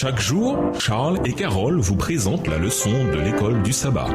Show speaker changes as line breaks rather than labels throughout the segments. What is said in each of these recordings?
Chaque jour, Charles et Carole vous présentent la leçon de l'école du sabbat.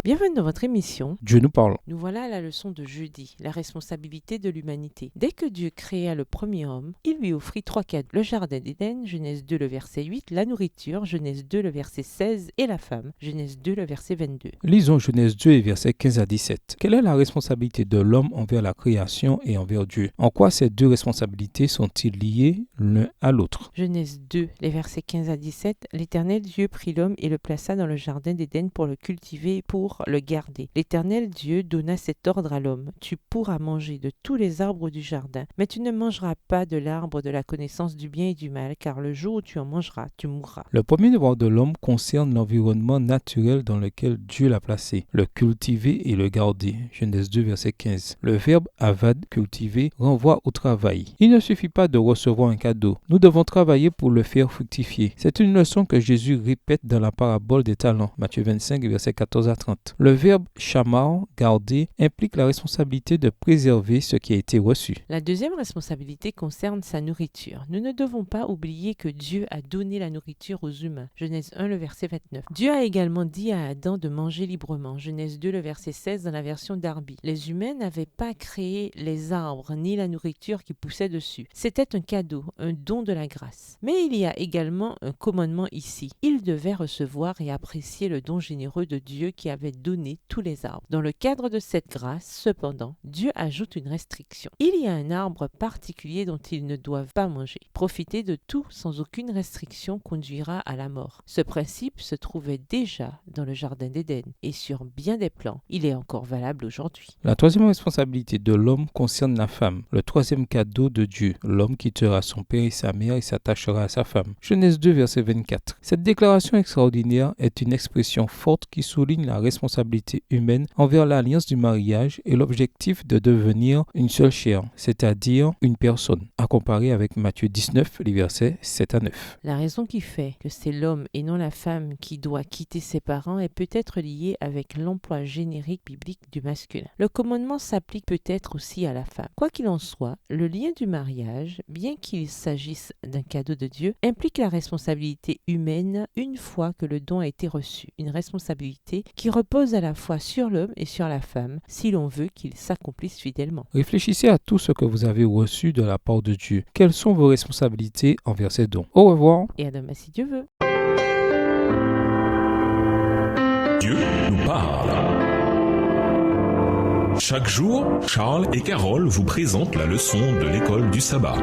Bienvenue dans votre émission.
Dieu nous parle.
Nous voilà à la leçon de jeudi, la responsabilité de l'humanité. Dès que Dieu créa le premier homme, il lui offrit 3 cadeaux. Le jardin d'Éden, Genèse 2, le verset 8, la nourriture, Genèse 2, le verset 16, et la femme, Genèse 2, le verset 22.
Lisons Genèse 2 et versets 15 à 17. Quelle est la responsabilité de l'homme envers la création et envers Dieu? En quoi ces deux responsabilités sont-ils liées l'un à l'autre?
Genèse 2, les versets 15 à 17, l'Éternel Dieu prit l'homme et le plaça dans le jardin d'Éden pour le cultiver et pour le garder. L'Éternel Dieu donna cet ordre à l'homme: tu pourras manger de tous les arbres du jardin, mais tu ne mangeras pas de l'arbre de la connaissance du bien et du mal, car le jour où tu en mangeras, tu mourras.
Le premier devoir de l'homme concerne l'environnement naturel dans lequel Dieu l'a placé, le cultiver et le garder. Genèse 2, verset 15. Le verbe avad, cultiver, renvoie au travail. Il ne suffit pas de recevoir un cadeau. Nous devons travailler pour le faire fructifier. C'est une leçon que Jésus répète dans la parabole des talents, Matthieu 25, verset 14 à 30. Le verbe shamar, garder, implique la responsabilité de préserver ce qui a été reçu.
La deuxième responsabilité concerne sa nourriture. Nous ne devons pas oublier que Dieu a donné la nourriture aux humains. Genèse 1, le verset 29. Dieu a également dit à Adam de manger librement. Genèse 2, le verset 16 dans la version Darby. Les humains n'avaient pas créé les arbres ni la nourriture qui poussait dessus. C'était un cadeau, un don de la grâce. Mais il y a également un commandement ici. Ils devaient recevoir et apprécier le don généreux de Dieu qui avait donné tous les arbres. Dans le cadre de cette grâce, cependant, Dieu ajoute une restriction. Il y a un arbre particulier dont ils ne doivent pas manger. Profiter de tout sans aucune restriction conduira à la mort. Ce principe se trouvait déjà dans le jardin d'Éden et sur bien des plans. Il est encore valable aujourd'hui.
La troisième responsabilité de l'homme concerne la femme. Le troisième cadeau de Dieu. L'homme quittera son père et sa mère et s'attachera à sa femme. Genèse 2, verset 24. Cette déclaration extraordinaire est une expression forte qui souligne la responsabilité humaine envers l'alliance du mariage et l'objectif de devenir une seule chair, c'est-à-dire une personne, à comparer avec Matthieu 19, les versets 7 à 9.
La raison qui fait que c'est l'homme et non la femme qui doit quitter ses parents est peut-être liée avec l'emploi générique biblique du masculin. Le commandement s'applique peut-être aussi à la femme. Quoi qu'il en soit, le lien du mariage, bien qu'il s'agisse d'un cadeau de Dieu, implique la responsabilité humaine une fois que le don a été reçu. Une responsabilité qui repose à la fois sur l'homme et sur la femme, si l'on veut qu'ils s'accomplissent fidèlement.
Réfléchissez à tout ce que vous avez reçu de la part de Dieu. Quelles sont vos responsabilités envers ces dons? Au revoir.
Et à demain si Dieu veut.
Dieu nous parle. Chaque jour, Charles et Carole vous présentent la leçon de l'école du sabbat.